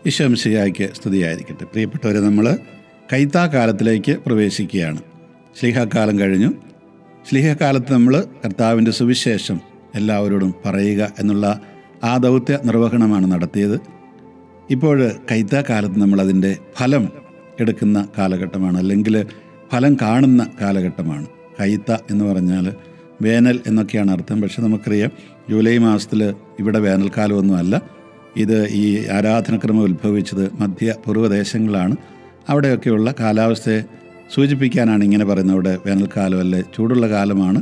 ഈശോമിശിഹായ്ക്ക് സ്തുതിയായിരിക്കട്ടെ. പ്രിയപ്പെട്ടവരെ, നമ്മൾ കൈത്താക്കാലത്തിലേക്ക് പ്രവേശിക്കുകയാണ്. ശ്ലീഹക്കാലം കഴിഞ്ഞു. ശ്ലീഹക്കാലത്ത് നമ്മൾ കർത്താവിൻ്റെ സുവിശേഷം എല്ലാവരോടും പറയുക എന്നുള്ള ആ ദൗത്യ നിർവഹണമാണ് നടത്തിയത്. ഇപ്പോൾ കൈത്താക്കാലത്ത് നമ്മളതിൻ്റെ ഫലം എടുക്കുന്ന കാലഘട്ടമാണ്, അല്ലെങ്കിൽ ഫലം കാണുന്ന കാലഘട്ടമാണ്. കൈത്ത എന്ന് പറഞ്ഞാൽ വേനൽ എന്നൊക്കെയാണ് അർത്ഥം. പക്ഷെ നമുക്കറിയാം, ജൂലൈ മാസത്തിൽ ഇവിടെ വേനൽക്കാലമൊന്നുമല്ല. ഇത് ഈ ആരാധനക്രമം ഉത്ഭവിച്ചത് മധ്യ പൂർവ്വദേശങ്ങളാണ്. അവിടെയൊക്കെയുള്ള കാലാവസ്ഥയെ സൂചിപ്പിക്കാനാണ് ഇങ്ങനെ പറയുന്നത്. അവിടെ വേനൽക്കാലം അല്ലേ, ചൂടുള്ള കാലമാണ്.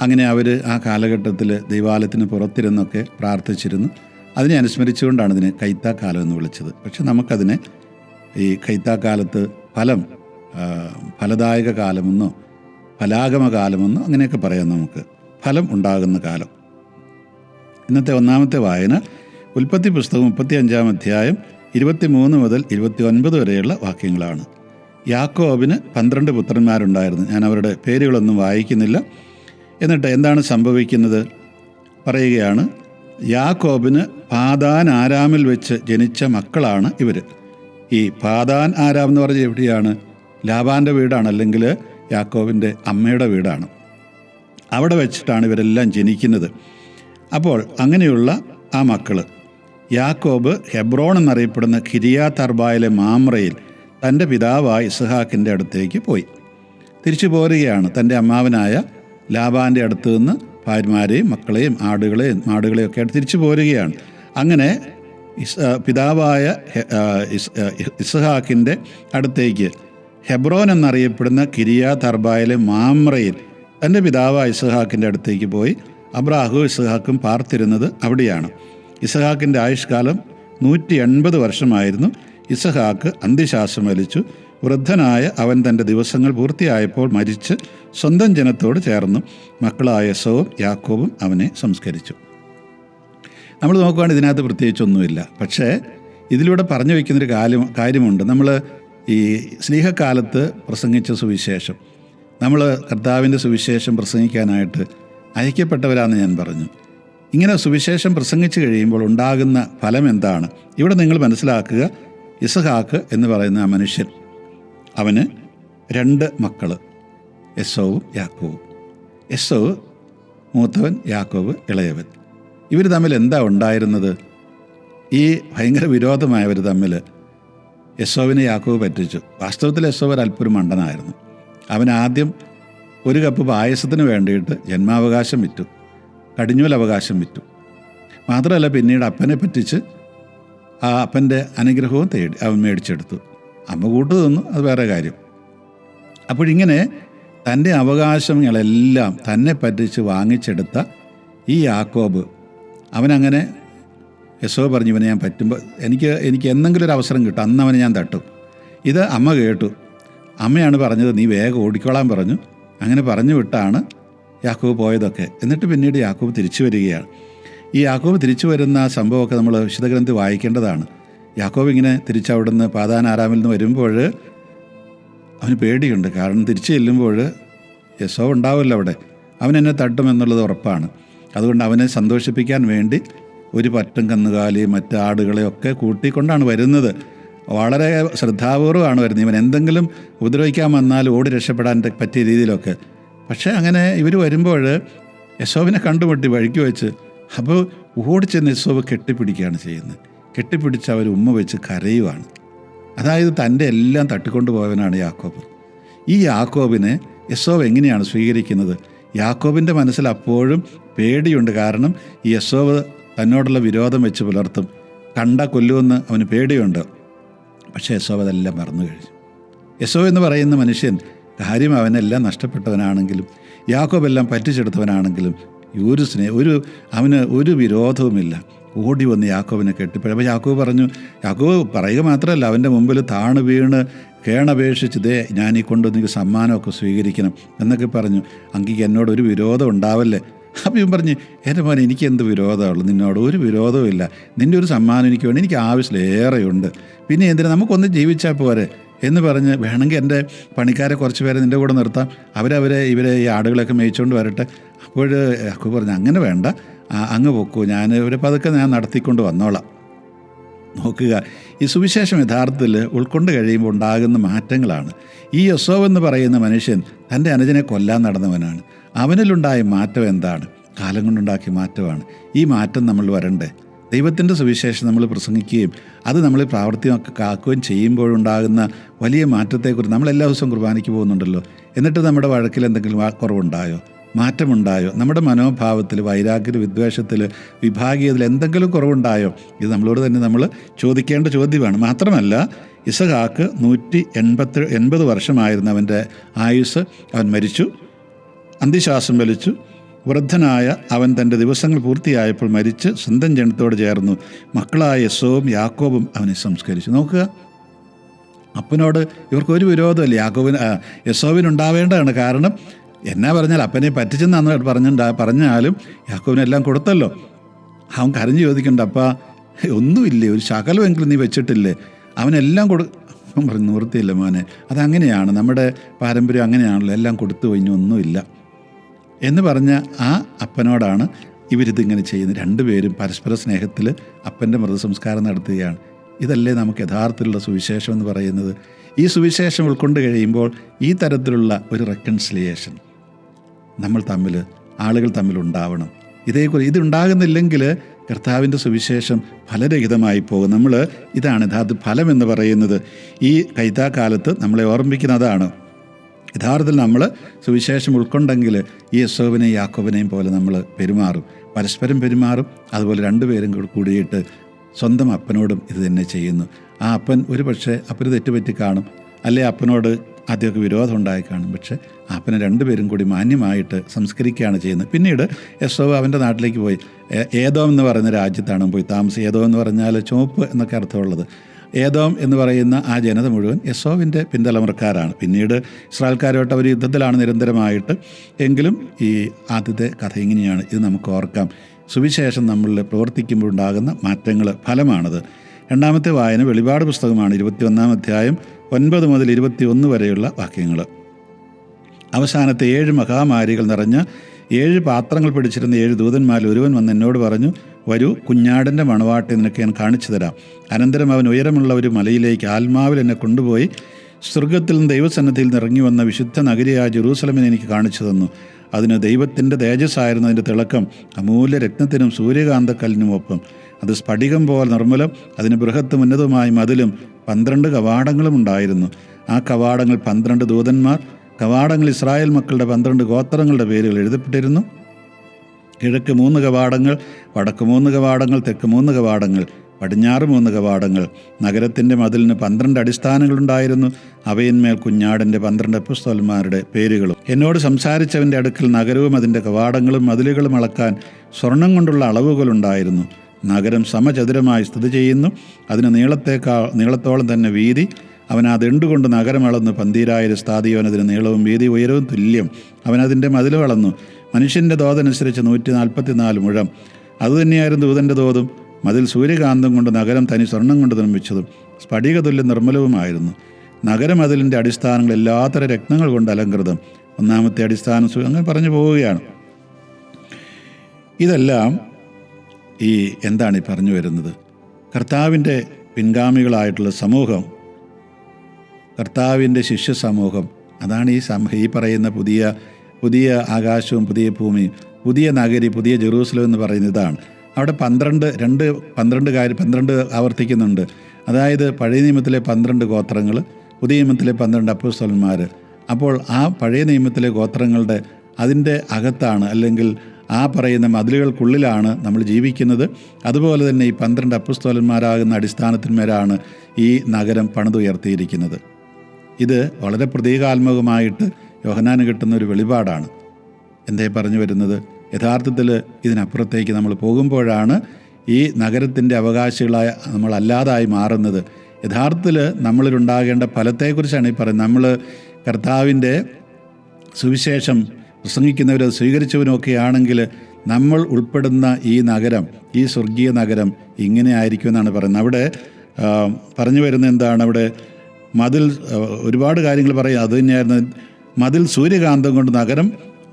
അങ്ങനെ അവർ ആ കാലഘട്ടത്തിൽ ദൈവാലയത്തിന് പുറത്തിരുന്നൊക്കെ പ്രാർത്ഥിച്ചിരുന്നു. അതിനെ അനുസ്മരിച്ചുകൊണ്ടാണ് ഇതിനെ കൈത്താക്കാലം എന്ന് വിളിച്ചത്. പക്ഷെ നമുക്കതിനെ ഈ കൈത്താക്കാലത്ത് ഫലദായക കാലമെന്നോ ഫലാഗമ കാലമെന്നോ അങ്ങനെയൊക്കെ പറയാം. നമുക്ക് ഫലം ഉണ്ടാകുന്ന കാലം. ഇന്നത്തെ ഒന്നാമത്തെ വായന ഉൽപ്പത്തി പുസ്തകം 35-ാം അധ്യായം 23 മുതൽ 29 വരെയുള്ള വാക്യങ്ങളാണ്. യാക്കോബിന് 12 പുത്രന്മാരുണ്ടായിരുന്നു. ഞാൻ അവരുടെ പേരുകളൊന്നും വായിക്കുന്നില്ല. എന്നിട്ട് എന്താണ് സംഭവിക്കുന്നത് പറയുകയാണ്. യാക്കോബിന് പാദാൻ ആരാമിൽ വെച്ച് ജനിച്ച മക്കളാണ് ഇവർ. ഈ പാദാൻ ആരാം എന്ന് പറഞ്ഞാൽ എവിടെയാണ്? ലാബാൻ്റെ വീടാണ്, അല്ലെങ്കിൽ യാക്കോബിൻ്റെ അമ്മയുടെ വീടാണ്. അവിടെ വെച്ചിട്ടാണ് ഇവരെല്ലാം ജനിക്കുന്നത്. അപ്പോൾ അങ്ങനെയുള്ള ആ മക്കൾ യാക്കോബ് ഹെബ്രോൺ എന്നറിയപ്പെടുന്ന കിരിയാത്ത് അർബായിലെ മാമ്രയിൽ തൻ്റെ പിതാവായ ഇസ്ഹാക്കിൻ്റെ അടുത്തേക്ക് പോയി. തിരിച്ചു പോരുകയാണ്. തൻ്റെ അമ്മാവനായ ലാബാൻ്റെ അടുത്ത് നിന്ന് ഭാര്യമാരെയും മക്കളെയും ആടുകളെയും ഒക്കെ ആയിട്ട് തിരിച്ചു പോരുകയാണ്. അങ്ങനെ പിതാവായ ഇസ്ഹാക്കിൻ്റെ അടുത്തേക്ക് ഹെബ്രോൻ എന്നറിയപ്പെടുന്ന കിരിയാത്ത് അർബായിലെ മാമ്രയിൽ തൻ്റെ പിതാവായ ഇസ്ഹാക്കിൻ്റെ അടുത്തേക്ക് പോയി. അബ്രാഹും ഇസ്ഹാക്കും പാർത്തിരുന്നത് അവിടെയാണ്. ഇസ്ഹാക്കിൻ്റെ ആയുഷ്കാലം 180 വർഷമായിരുന്നു. ഇസ്ഹാക്ക് അന്ത്യശ്വാസം വലിച്ചു. വൃദ്ധനായ അവൻ തൻ്റെ ദിവസങ്ങൾ പൂർത്തിയായപ്പോൾ മരിച്ച് സ്വന്തം ജനത്തോട് ചേർന്നു. മക്കളായ എസവും യാക്കോബും അവനെ സംസ്കരിച്ചു. നമ്മൾ നോക്കുകയാണെങ്കിൽ ഇതിനകത്ത് പ്രത്യേകിച്ചൊന്നുമില്ല. പക്ഷേ ഇതിലൂടെ പറഞ്ഞു വയ്ക്കുന്നൊരു കാര്യമുണ്ട്. നമ്മൾ ഈ സ്ലീഹക്കാലത്ത് പ്രസംഗിച്ച സുവിശേഷം, നമ്മൾ കർത്താവിൻ്റെ സുവിശേഷം പ്രസംഗിക്കാനായിട്ട് അയക്കപ്പെട്ടവരാണെന്ന് ഞാൻ പറഞ്ഞു. ഇങ്ങനെ സുവിശേഷം പ്രസംഗിച്ച് കഴിയുമ്പോൾ ഉണ്ടാകുന്ന ഫലം എന്താണ്? ഇവിടെ നിങ്ങൾ മനസ്സിലാക്കുക. ഇസ്ഹാക്ക് എന്ന് പറയുന്ന ആ മനുഷ്യൻ, അവന് 2 മക്കൾ, എസവും യാക്കോബും. എസവ് മൂത്തവൻ, യാക്കോബ് ഇളയവൻ. ഇവർ തമ്മിൽ എന്താ ഉണ്ടായിരുന്നത്? ഈ ഭയങ്കര വിരോധമായവർ തമ്മിൽ എസോവിനെ യാക്കോബ് പറ്റിച്ചു. വാസ്തവത്തിൽ എസോവ് അല്പൊരു മണ്ടനായിരുന്നു. അവൻ ആദ്യം 1 കപ്പ് പായസത്തിന് വേണ്ടിയിട്ട് ജന്മാവകാശം വിറ്റു, കടിഞ്ഞൂൽ അവകാശം വിറ്റു. മാത്രമല്ല, പിന്നീട് അപ്പനെ പറ്റിച്ച് ആ അപ്പൻ്റെ അനുഗ്രഹവും തേടി അവൻ മേടിച്ചെടുത്തു. അമ്മ കൂട്ടു തന്നു, അത് വേറെ കാര്യം. അപ്പോഴിങ്ങനെ തൻ്റെ അവകാശങ്ങളെല്ലാം തന്നെ പറ്റിച്ച് വാങ്ങിച്ചെടുത്ത ഈ യാക്കോബ്, അവനങ്ങനെ എസോ പറഞ്ഞു, ഇവനെ ഞാൻ പറ്റുമ്പോൾ എനിക്ക് എന്തെങ്കിലും ഒരു അവസരം കിട്ടും, അന്ന് അവനെ ഞാൻ തട്ടും. ഇത് അമ്മ കേട്ടു. അമ്മയാണ് പറഞ്ഞത്, നീ വേഗം ഓടിക്കോളാൻ പറഞ്ഞു. അങ്ങനെ പറഞ്ഞു വിട്ടാണ് യാക്കോബ് പോയതൊക്കെ. എന്നിട്ട് പിന്നീട് യാക്കോബ് തിരിച്ചു വരികയാണ്. ഈ യാക്കോബ് തിരിച്ചു വരുന്ന സംഭവമൊക്കെ നമ്മൾ വിശുദ്ധ ഗ്രന്ഥത്തിൽ വായിക്കേണ്ടതാണ്. യാക്കോബ് ഇങ്ങനെ തിരിച്ചവിടുന്ന് പാദാൻ ആരാമിൽ നിന്ന് വരുമ്പോൾ അവന് പേടിയുണ്ട്. കാരണം തിരിച്ചു ചെല്ലുമ്പോൾ യെസോ ഉണ്ടാവില്ല അവിടെ, അവൻ എന്നെ തട്ടുമെന്നുള്ളത് ഉറപ്പാണ്. അതുകൊണ്ട് അവനെ സന്തോഷിപ്പിക്കാൻ വേണ്ടി ഒരു പറ്റും കന്നുകാലിയും മറ്റ് ആടുകളെയൊക്കെ കൂട്ടിക്കൊണ്ടാണ് വരുന്നത്. വളരെ ശ്രദ്ധാപൂർവ്വമാണ് വരുന്നത്. ഇവൻ എന്തെങ്കിലും ഉപദ്രവിക്കാൻ വന്നാൽ ഓടി രക്ഷപ്പെടാൻ പറ്റിയ രീതിയിലൊക്കെ. പക്ഷേ അങ്ങനെ ഇവർ വരുമ്പോൾ യെസോവിനെ കണ്ടുമുട്ടി വഴിക്ക് വെച്ച്. അപ്പോൾ ഓടിച്ചെന്ന് യെസോവ് കെട്ടിപ്പിടിക്കുകയാണ് ചെയ്യുന്നത്. കെട്ടിപ്പിടിച്ച് അവർ ഉമ്മ വെച്ച് കരയുവാണ്. അതായത് തൻ്റെ എല്ലാം തട്ടിക്കൊണ്ടു പോയവനാണ് യാക്കോബ്. ഈ യാക്കോബിനെ യെസോവ് എങ്ങനെയാണ് സ്വീകരിക്കുന്നത്? യാക്കോബിൻ്റെ മനസ്സിൽ അപ്പോഴും പേടിയുണ്ട്. കാരണം ഈ യെസോവ് തന്നോടുള്ള വിരോധം വെച്ച് പുലർത്തും, കണ്ട കൊല്ലുമെന്ന് അവന് പേടിയുണ്ട്. പക്ഷേ യെസോവ് അതെല്ലാം മറന്നു കഴിഞ്ഞു. യെസോവ് എന്ന് പറയുന്ന മനുഷ്യൻ കാര്യം അവനെല്ലാം നഷ്ടപ്പെട്ടവനാണെങ്കിലും യാക്കോബ് എല്ലാം പറ്റിച്ചെടുത്തവനാണെങ്കിലും അവന് ഒരു വിരോധവുമില്ല. ഓടി വന്ന് യാക്കോബിനെ കെട്ടിപ്പിടി. അപ്പോൾ യാക്കോബ് പറഞ്ഞു, യാക്കോബ് പറയുക മാത്രമല്ല, അവൻ്റെ മുമ്പിൽ താണ് വീണ് കേണപേക്ഷിച്ച്, ദേ ഞാൻ ഈ കൊണ്ടുവന്ന് സമ്മാനമൊക്കെ സ്വീകരിക്കണം എന്നൊക്കെ പറഞ്ഞു. അങ്ങേക്ക് എന്നോടൊരു വിരോധം ഉണ്ടാവല്ലേ. അപ്പം ഇവൻ പറഞ്ഞ്, എൻ്റെ മോനെ എനിക്ക് എന്ത് വിരോധമുള്ളൂ, നിന്നോട് ഒരു വിരോധവും ഇല്ല. നിൻ്റെ ഒരു സമ്മാനം എനിക്ക് വേണം, എനിക്ക് ആവശ്യത്തിലേറെയുണ്ട്. പിന്നെ എന്തിനാ, നമുക്കൊന്ന് ജീവിച്ചാൽ പോരെ എന്ന് പറഞ്ഞ്, വേണമെങ്കിൽ എൻ്റെ പണിക്കാരെ കുറച്ച് പേരെ നിൻ്റെ കൂടെ നിർത്താം, ഇവരെ ഈ ആടുകളൊക്കെ മേയിച്ചുകൊണ്ട് വരട്ടെ. അപ്പോൾ യാക്കോബ് പറഞ്ഞു, അങ്ങനെ വേണ്ട, അങ്ങ് പൊക്കൂ, ഒരു പതുക്കെ ഞാൻ നടത്തിക്കൊണ്ട് വന്നോളാം. നോക്കുക, ഈ സുവിശേഷം യഥാർത്ഥത്തിൽ ഉൾക്കൊണ്ട് കഴിയുമ്പോൾ ഉണ്ടാകുന്ന മാറ്റങ്ങളാണ്. ഈ യോസേഫ് എന്ന് പറയുന്ന മനുഷ്യൻ തൻ്റെ അനുജനെ കൊല്ലാൻ നടന്നവനാണ്. അവനിലുണ്ടായ മാറ്റം എന്താണ്? കാലം കൊണ്ടുണ്ടാക്കിയ മാറ്റമാണ്. ഈ മാറ്റം നമ്മൾ വരണ്ടേ? ദൈവത്തിൻ്റെ സുവിശേഷം നമ്മൾ പ്രസംഗിക്കുകയും അത് നമ്മൾ പ്രാവർത്തികമാക്കുകയും ചെയ്യുമ്പോഴുണ്ടാകുന്ന വലിയ മാറ്റത്തെക്കുറിച്ച് നമ്മൾ എല്ലാ ദിവസവും കുർബാനയ്ക്ക് പോകുന്നുണ്ടല്ലോ. എന്നിട്ട് നമ്മുടെ വഴക്കിൽ എന്തെങ്കിലും കുറവുണ്ടായോ? മാറ്റമുണ്ടായോ? നമ്മുടെ മനോഭാവത്തിൽ, വൈരാഗ്യത്തിൽ, വിദ്വേഷത്തിൽ, വിഭാഗീയത്തിൽ എന്തെങ്കിലും കുറവുണ്ടായോ? ഇത് നമ്മളോട് തന്നെ നമ്മൾ ചോദിക്കേണ്ട ചോദ്യമാണ്. മാത്രമല്ല, ഇസഹാക്ക് 180 വർഷമായിരുന്നു അവൻ്റെ ആയുസ്. അവൻ മരിച്ചു, അന്ത്യശ്വാസം വലിച്ചു. വൃദ്ധനായ അവൻ തൻ്റെ ദിവസങ്ങൾ പൂർത്തിയായപ്പോൾ മരിച്ച് സ്വന്തം ജനത്തോട് ചേർന്നു. മക്കളായ എസോവും യാക്കോബും അവനെ സംസ്കരിച്ചു. നോക്കുക, അപ്പനോട് ഇവർക്കൊരു വിരോധമല്ല. എസോവിനുണ്ടാവേണ്ടതാണ്. കാരണം എന്നാ പറഞ്ഞാൽ അപ്പനെ പറ്റിച്ചെന്നാന്ന് പറഞ്ഞാലും യാക്കോബിനെല്ലാം കൊടുത്തല്ലോ. അവൻ കരഞ്ഞു ചോദിക്കണ്ട, അപ്പാ ഒന്നുമില്ലേ, ഒരു ശകലമെങ്കിലും നീ വെച്ചിട്ടില്ലേ? അവനെല്ലാം അവൻ പറഞ്ഞു, നിവൃത്തിയില്ല മോനെ, അതങ്ങനെയാണ്, നമ്മുടെ പാരമ്പര്യം അങ്ങനെയാണല്ലോ, എല്ലാം കൊടുത്തു കഴിഞ്ഞു, ഒന്നുമില്ല എന്ന് പറഞ്ഞ ആ അപ്പനോടാണ് ഇവരിതിങ്ങനെ ചെയ്യുന്നത്. രണ്ടുപേരും പരസ്പര സ്നേഹത്തിൽ അപ്പൻ്റെ മൃതസംസ്കാരം നടത്തുകയാണ്. ഇതല്ലേ നമുക്ക് യഥാർത്ഥത്തിലുള്ള സുവിശേഷം എന്ന് പറയുന്നത്? ഈ സുവിശേഷം ഉൾക്കൊണ്ട് കഴിയുമ്പോൾ ഈ തരത്തിലുള്ള ഒരു റെക്കൺസിലിയേഷൻ ആളുകൾ തമ്മിൽ ഉണ്ടാവണം. ഇതുണ്ടാകുന്നില്ലെങ്കിൽ കർത്താവിൻ്റെ സുവിശേഷം ഫലരഹിതമായി പോകും. ഇതാണ് യഥാർത്ഥ ഫലം എന്ന് പറയുന്നത്. ഈ കൈത്താക്കാലത്ത് നമ്മളെ ഓർമ്മിക്കുന്നതാണ്. യഥാർത്ഥത്തിൽ നമ്മൾ സുവിശേഷം ഉൾക്കൊണ്ടെങ്കിൽ ഈ യോസേഫിനെയും യാക്കോബിനെയും പോലെ നമ്മൾ പെരുമാറും, പരസ്പരം പെരുമാറും. അതുപോലെ രണ്ടുപേരും കൂടിയിട്ട് സ്വന്തം അപ്പനോടും ഇത് തന്നെ ചെയ്യുന്നു. ആ അപ്പൻ ഒരു പക്ഷേ അപ്പന് തെറ്റുപറ്റി കാണും, അല്ലെ അപ്പനോട് ആദ്യമൊക്കെ വിരോധം ഉണ്ടായി കാണും. പക്ഷേ അപ്പനെ രണ്ടുപേരും കൂടി മാന്യമായിട്ട് സംസ്കരിക്കുകയാണ് ചെയ്യുന്നത്. പിന്നീട് യോസേഫ് അവൻ്റെ നാട്ടിലേക്ക് പോയി. ഏദോം എന്ന് പറയുന്ന രാജ്യത്താണ് പോയി താമസം. ഏദോം എന്ന് പറഞ്ഞാൽ ചുവപ്പ് എന്നൊക്കെ അർത്ഥമുള്ളത്. ഏദോം എന്ന് പറയുന്ന ആ ജനത മുഴുവൻ യോസേഫിൻ്റെ പിൻതലമുറക്കാരാണ്. പിന്നീട് ഇസ്രായേൽക്കാരുമായിട്ട് അവർ യുദ്ധത്തിലാണ് നിരന്തരമായിട്ട്. എങ്കിലും ഈ ആദ്യത്തെ കഥ ഇങ്ങനെയാണ്. ഇത് നമുക്ക് ഓർക്കാം. സുവിശേഷം നമ്മളിൽ പ്രവർത്തിക്കുമ്പോഴുണ്ടാകുന്ന മാറ്റങ്ങൾ ഫലമാണത്. രണ്ടാമത്തെ വായന വെളിപാട് പുസ്തകമാണ്. 21-ാം അധ്യായം 9 മുതൽ 21 വരെയുള്ള വാക്യങ്ങൾ. അവസാനത്തെ 7 മഹാമാരികൾ നിറഞ്ഞ 7 പാത്രങ്ങൾ പിടിച്ചിരുന്ന 7 ദൂതന്മാരിൽ ഒരുവൻ വന്ന് എന്നോട് പറഞ്ഞു, വരൂ, കുഞ്ഞാടിൻ്റെ മണവാട്ടി നിനക്ക് ഞാൻ കാണിച്ചു തരാം. അനന്തരം അവൻ ഉയരമുള്ള ഒരു മലയിലേക്ക് ആത്മാവിൽ എന്നെ കൊണ്ടുപോയി സ്വർഗത്തിൽ നിന്ന് ദൈവസന്നിധിയിൽ നിന്ന് ഇറങ്ങി വന്ന വിശുദ്ധ നഗരിയായ ജെറൂസലമിനെ എനിക്ക് കാണിച്ചു തന്നു. അതിന് ദൈവത്തിൻ്റെ തേജസ്സായിരുന്നു അതിൻ്റെ തിളക്കം അമൂല്യ രത്നത്തിനും സൂര്യകാന്തക്കല്ലിനും ഒപ്പം. അത് സ്ഫടികം പോലെ നിർമ്മലം, അതിന് ബൃഹത്തും ഉന്നതവുമായ മതിലും 12 കവാടങ്ങളും ഉണ്ടായിരുന്നു. ആ കവാടങ്ങൾ 12 ദൂതന്മാർ. കവാടങ്ങൾ ഇസ്രായേൽ മക്കളുടെ 12 ഗോത്രങ്ങളുടെ പേരുകൾ എഴുതപ്പെട്ടിരുന്നു. കിഴക്ക് 3 കവാടങ്ങൾ, വടക്ക് 3 കവാടങ്ങൾ, തെക്ക് 3 കവാടങ്ങൾ, പടിഞ്ഞാറ് 3 കവാടങ്ങൾ. നഗരത്തിൻ്റെ മതിലിന് 12 അടിസ്ഥാനങ്ങളുണ്ടായിരുന്നു. അവയിന്മേൽ കുഞ്ഞാടിൻ്റെ 12 അപ്പോസ്തലന്മാരുടെ പേരുകളും. എന്നോട് സംസാരിച്ചവൻ്റെ അടുക്കൽ നഗരവും അതിൻ്റെ കവാടങ്ങളും മതിലുകളും അളക്കാൻ സ്വർണം കൊണ്ടുള്ള അളവുകളുണ്ടായിരുന്നു. നഗരം സമചതുരമായി സ്ഥിതി ചെയ്യുന്നു. അതിന് നീളത്തോളം തന്നെ വീതി. അവൻ ആ ദണ്ടുകൊണ്ട് നഗരം അളന്നു 12,000 സ്ഥാതിയവൻ. അതിന് നീളവും വീതി ഉയരവും തുല്യം. അവൻ അതിൻ്റെ മതിൽ വളർന്നു. മനുഷ്യൻ്റെ തോതനുസരിച്ച് 144 മുഴം. അതുതന്നെയായിരുന്നു ദൂതൻ്റെ തോതും. മതിൽ സൂര്യകാന്തം കൊണ്ട് നഗരം തനി സ്വർണം കൊണ്ട് നിർമ്മിച്ചതും സ്ഫടിക തുല്യം നിർമ്മലവുമായിരുന്നു. നഗരമതിലിൻ്റെ അടിസ്ഥാനങ്ങൾ എല്ലാത്തര രത്നങ്ങൾ കൊണ്ട് അലങ്കൃതം. ഒന്നാമത്തെ അടിസ്ഥാനം അങ്ങനെ പറഞ്ഞു പോവുകയാണ്. ഇതെല്ലാം എന്താണ് ഈ പറഞ്ഞു വരുന്നത്? കർത്താവിൻ്റെ പിൻഗാമികളായിട്ടുള്ള സമൂഹം, കർത്താവിൻ്റെ ശിഷ്യ സമൂഹം, അതാണ് ഈ പറയുന്ന പുതിയ ആകാശവും പുതിയ ഭൂമിയും പുതിയ നഗരി, പുതിയ ജെറൂസലം എന്ന് പറയുന്ന ഇതാണ്. അവിടെ 12 ആവർത്തിക്കുന്നുണ്ട്. അതായത് പഴയ നിയമത്തിലെ 12 ഗോത്രങ്ങൾ, പുതിയ നിയമത്തിലെ 12 അപ്പോസ്തലന്മാർ. അപ്പോൾ ആ പഴയ നിയമത്തിലെ ഗോത്രങ്ങളുടെ അതിൻ്റെ അകത്താണ്, അല്ലെങ്കിൽ ആ പറയുന്ന മതിലുകൾക്കുള്ളിലാണ് നമ്മൾ ജീവിക്കുന്നത്. അതുപോലെ തന്നെ ഈ 12 അപ്പോസ്തലന്മാരാകുന്ന അടിസ്ഥാനത്തിന്മേലാണ് ഈ നഗരം പണിതുയർത്തിയിരിക്കുന്നത്. ഇത് വളരെ പ്രതീകാത്മകമായിട്ട് യോഹന്നാന് കിട്ടുന്ന ഒരു വെളിപാടാണ്. എന്തേ പറഞ്ഞു വരുന്നത്? യഥാർത്ഥത്തിൽ ഇതിനപ്പുറത്തേക്ക് നമ്മൾ പോകുമ്പോഴാണ് ഈ നഗരത്തിൻ്റെ അവകാശികളായ നമ്മളല്ലാതായി മാറുന്നത്. യഥാർത്ഥത്തിൽ നമ്മളിലുണ്ടാകേണ്ട ഫലത്തെക്കുറിച്ചാണ് ഈ പറയുന്നത്. നമ്മൾ കർത്താവിൻ്റെ സുവിശേഷം പ്രസംഗിക്കുന്നവർ സ്വീകരിച്ചവനൊക്കെ ആണെങ്കിൽ നമ്മൾ ഉൾപ്പെടുന്ന ഈ നഗരം, ഈ സ്വർഗീയ നഗരം ഇങ്ങനെ ആയിരിക്കുമെന്നാണ് പറയുന്നത്. അവിടെ പറഞ്ഞു വരുന്നത് എന്താണ്? അവിടെ മതിൽ ഒരുപാട് കാര്യങ്ങൾ പറയും. അത് തന്നെയായിരുന്നു. മതിൽ സൂര്യകാന്തം കൊണ്ട് നഗരം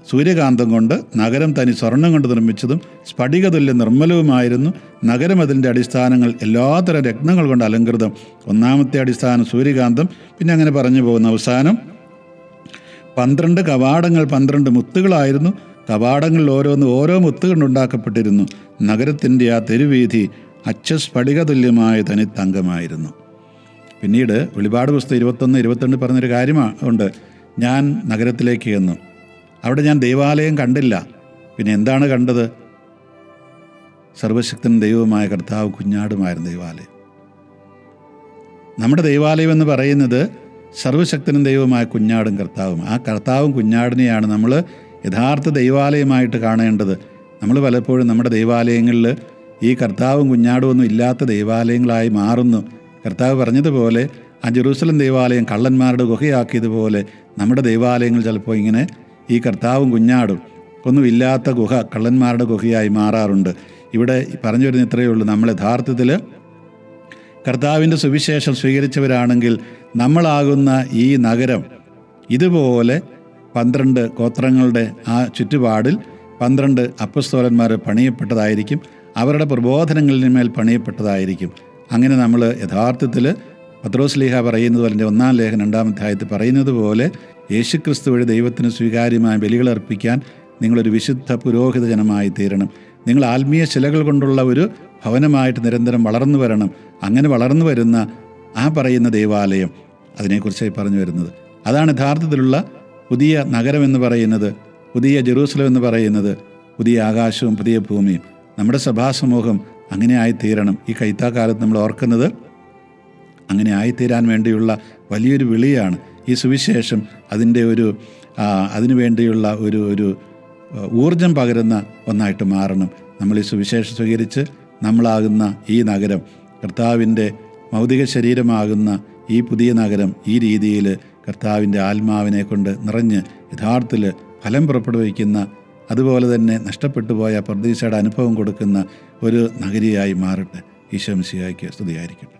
സൂര്യകാന്തം കൊണ്ട്, നഗരം തനി സ്വർണം കൊണ്ട് നിർമ്മിച്ചതും സ്ഫടികതുല്യ നിർമ്മലവുമായിരുന്നു. നഗരം അതിൻ്റെ അടിസ്ഥാനങ്ങൾ എല്ലാത്തരം രത്നങ്ങൾ കൊണ്ട് അലങ്കൃതം. ഒന്നാമത്തെ അടിസ്ഥാനം സൂര്യകാന്തം. പിന്നെ അങ്ങനെ പറഞ്ഞു പോകുന്ന അവസാനം 12 കവാടങ്ങൾ 12 മുത്തുകളായിരുന്നു. കവാടങ്ങളിൽ ഓരോന്ന് ഓരോ മുത്തുകൊണ്ടുണ്ടാക്കപ്പെട്ടിരുന്നു. നഗരത്തിൻ്റെ ആ തെരുവീഥി അച്ചസ്ഫടികതുല്യമായ തനി തങ്കമായിരുന്നു. പിന്നീട് വെളിപാട് പുസ്തകം 21-22 പറഞ്ഞൊരു കാര്യമുണ്ട്. ഞാൻ നഗരത്തിലേക്ക് ചെന്നു, അവിടെ ഞാൻ ദൈവാലയം കണ്ടില്ല. പിന്നെ എന്താണ് കണ്ടത്? സർവശക്തൻ ദൈവമായ കർത്താവ് കുഞ്ഞാടുമായിരുന്നു ദൈവാലയം. നമ്മുടെ ദൈവാലയം എന്ന് പറയുന്നത് സർവശക്തനും ദൈവമായ കുഞ്ഞാടും കർത്താവും. ആ കർത്താവും കുഞ്ഞാടിനെയാണ് നമ്മൾ യഥാർത്ഥ ദൈവാലയമായിട്ട് കാണേണ്ടത്. നമ്മൾ പലപ്പോഴും നമ്മുടെ ദൈവാലയങ്ങളിൽ ഈ കർത്താവും കുഞ്ഞാടും ഒന്നും ഇല്ലാത്ത ദൈവാലയങ്ങളായി മാറുന്നു. കർത്താവ് പറഞ്ഞതുപോലെ ആ ജെറൂസലം ദൈവാലയം കള്ളന്മാരുടെ ഗുഹയാക്കിയതുപോലെ നമ്മുടെ ദൈവാലയങ്ങൾ ചിലപ്പോൾ ഇങ്ങനെ ഈ കർത്താവും കുഞ്ഞാടും ഒന്നുമില്ലാത്ത ഗുഹ, കള്ളന്മാരുടെ ഗുഹയായി മാറാറുണ്ട്. ഇവിടെ പറഞ്ഞു വരുന്ന ഇത്രയേ ഉള്ളൂ. നമ്മൾ യഥാർത്ഥത്തിൽ കർത്താവിൻ്റെ സുവിശേഷം സ്വീകരിച്ചവരാണെങ്കിൽ നമ്മളാകുന്ന ഈ നഗരം ഇതുപോലെ 12 ഗോത്രങ്ങളുടെ ആ ചുറ്റുപാടിൽ 12 അപ്പസ്തോലന്മാർ പണിയപ്പെട്ടതായിരിക്കും. അവരുടെ പ്രബോധനങ്ങളിന്മേൽ പണിയപ്പെട്ടതായിരിക്കും. അങ്ങനെ നമ്മൾ യഥാർത്ഥത്തിൽ പത്രോസ്ലീഹ പറയുന്നത് പോലെ 1-ാം ലേഖനം 2-ാം അധ്യായത്തിൽ പറയുന്നത് പോലെ യേശുക്രിസ്തു വഴി ദൈവത്തിന് സ്വീകാര്യമായ ബലികളർപ്പിക്കാൻ നിങ്ങളൊരു വിശുദ്ധ പുരോഹിത ജനമായി തീരണം. നിങ്ങൾ ആത്മീയ ശിലകൾ കൊണ്ടുള്ള ഒരു ഭവനമായിട്ട് നിരന്തരം വളർന്നു വരണം. അങ്ങനെ വളർന്നു വരുന്ന ആ പറയുന്ന ദൈവാലയം, അതിനെക്കുറിച്ചായി പറഞ്ഞു വരുന്നത്. അതാണ് യഥാർത്ഥത്തിലുള്ള പുതിയ നഗരം എന്ന് പറയുന്നത്, പുതിയ ജെറൂസലം എന്ന് പറയുന്നത്, പുതിയ ആകാശവും പുതിയ ഭൂമിയും. നമ്മുടെ സഭാസമൂഹം അങ്ങനെ ആയിത്തീരണം. ഈ കൈത്താക്കാലത്ത് നമ്മൾ ഓർക്കുന്നത് അങ്ങനെ ആയിത്തീരാൻ വേണ്ടിയുള്ള വലിയൊരു വിളിയാണ്. ഈ സുവിശേഷം അതിൻ്റെ അതിനു വേണ്ടിയുള്ള ഒരു ഊർജം പകരുന്ന ഒന്നായിട്ട് മാറണം. നമ്മൾ ഈ സുവിശേഷം സ്വീകരിച്ച് നമ്മളാകുന്ന ഈ നഗരം, കർത്താവിൻ്റെ ഭൗതിക ശരീരമാകുന്ന ഈ പുതിയ നഗരം ഈ രീതിയിൽ കർത്താവിൻ്റെ ആത്മാവിനെ കൊണ്ട് നിറഞ്ഞ് യഥാർത്ഥത്തിൽ ഫലം പുറപ്പെടുവിക്കുന്ന, അതുപോലെ തന്നെ നഷ്ടപ്പെട്ടു പോയ പർദീസയുടെ അനുഭവം കൊടുക്കുന്ന ഒരു നഗരിയായി മാറട്ടെ. ഈശോ മിശിഹായ്ക്ക് സ്തുതിയായിരിക്കട്ടെ.